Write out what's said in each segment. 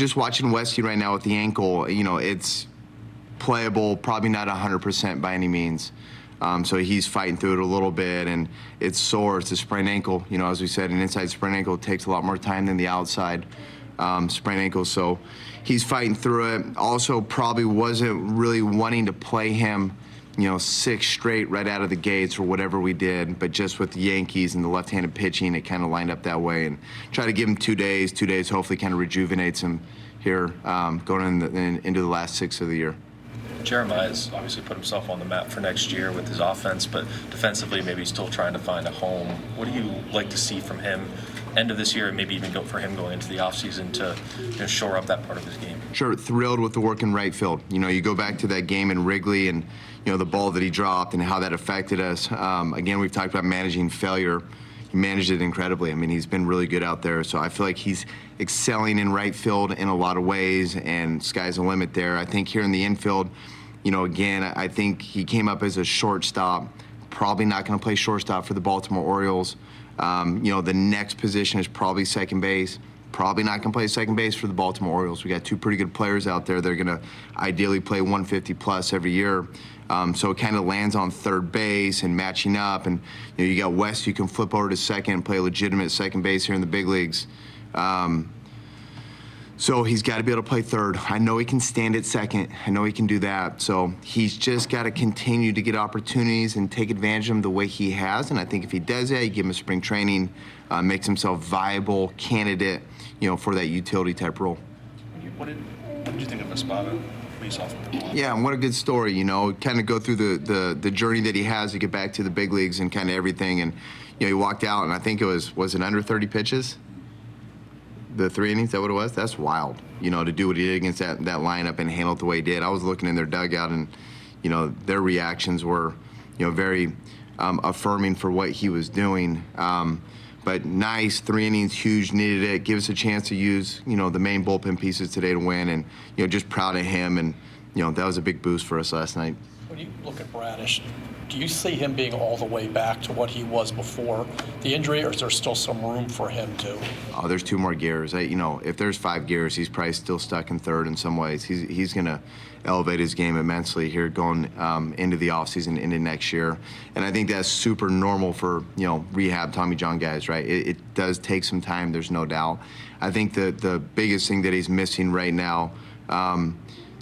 Just watching Westy right now with the ankle, it's playable, probably not 100% by any means. So he's fighting through it a little bit, and it's sore. It's a sprained ankle. As we said, an inside sprained ankle takes a lot more time than the outside sprained ankle. So he's fighting through it. Also, probably wasn't really wanting to play him, 6 straight right out of the gates or whatever we did. But just with the Yankees and the left-handed pitching, it kind of lined up that way. And try to give him 2 days. 2 days hopefully kind of rejuvenates him here going into the last 6 of the year. Jeremiah's obviously put himself on the map for next year with his offense, but defensively maybe he's still trying to find a home. What do you like to see from him end of this year, and maybe even go for him going into the offseason to shore up that part of his game? Sure, thrilled with the work in right field. You go back to that game in Wrigley and, the ball that he dropped and how that affected us. Again, we've talked about managing failure. He managed it incredibly. I mean, he's been really good out there. So I feel like he's excelling in right field in a lot of ways, and sky's the limit there. I think here in the infield, again, I think he came up as a shortstop. Probably not going to play shortstop for the Baltimore Orioles. The next position is probably second base. Probably not going to play second base for the Baltimore Orioles. We got 2 pretty good players out there. They're going to ideally play 150 plus every year. So it kind of lands on third base and matching up. And you got West, you can flip over to second and play legitimate second base here in the big leagues. So he's got to be able to play third. I know he can stand at second. I know he can do that. So he's just got to continue to get opportunities and take advantage of them the way he has. And I think if he does that, you give him a spring training, makes himself viable candidate, for that utility type role. What did you think of Espada when you saw from him? Yeah, and what a good story, kind of go through the journey that he has to get back to the big leagues and kind of everything. And, he walked out, and I think it was it under 30 pitches? The 3 innings, is that what it was? That's wild, to do what he did against that lineup and handle it the way he did. I was looking in their dugout, and, their reactions were, very affirming for what he was doing. But nice, 3 innings, huge, needed it. Give us a chance to use, the main bullpen pieces today to win, and, just proud of him. And, that was a big boost for us last night. When you look at Bradish, do you see him being all the way back to what he was before the injury, or is there still some room for him to? Oh, there's 2 more gears. If there's 5 gears, he's probably still stuck in third in some ways. He's going to elevate his game immensely here going into the offseason, into next year. And I think that's super normal for, rehab Tommy John guys, right? It does take some time, there's no doubt. I think the biggest thing that he's missing right now,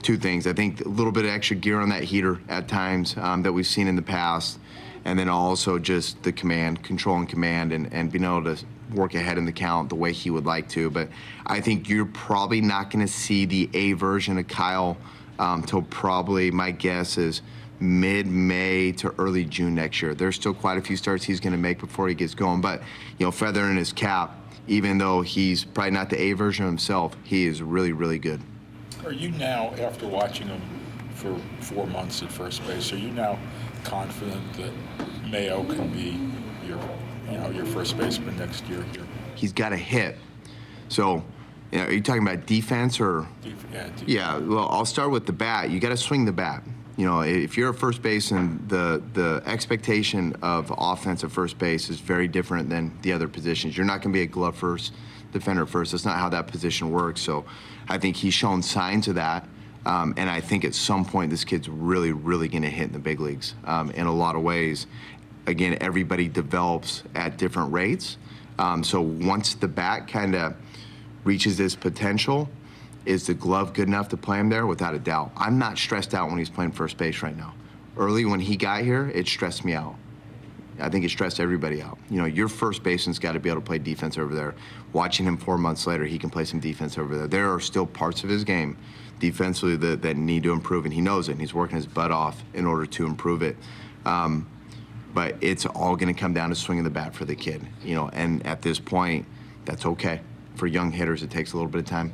2 things. I think a little bit of extra gear on that heater at times that we've seen in the past, and then also just the control and command, and being able to work ahead in the count the way he would like to. But I think you're probably not going to see the A version of Kyle till probably, my guess is, mid-May to early June next year. There's still quite a few starts he's going to make before he gets going. But, feather in his cap, even though he's probably not the A version of himself, he is really, really good. Are you now, after watching him for 4 months at first base, are you now confident that Mayo can be your first baseman next year? He's got a hit. So, are you talking about defense or? Defense. Yeah. Well, I'll start with the bat. You got to swing the bat. If you're a first baseman, the expectation of offense at first base is very different than the other positions. You're not going to be a glove first, defender first. That's not how that position works. So I think he's shown signs of that. And I think at some point this kid's really, really going to hit in the big leagues in a lot of ways. Again, everybody develops at different rates. So once the bat kind of reaches this potential, is the glove good enough to play him there? Without a doubt. I'm not stressed out when he's playing first base right now. Early when he got here, it stressed me out. I think it stressed everybody out. Your first baseman's got to be able to play defense over there. Watching him 4 months later, he can play some defense over there. There are still parts of his game defensively that need to improve, and he knows it, and he's working his butt off in order to improve it. But it's all going to come down to swinging the bat for the kid. And at this point, that's okay. For young hitters, it takes a little bit of time.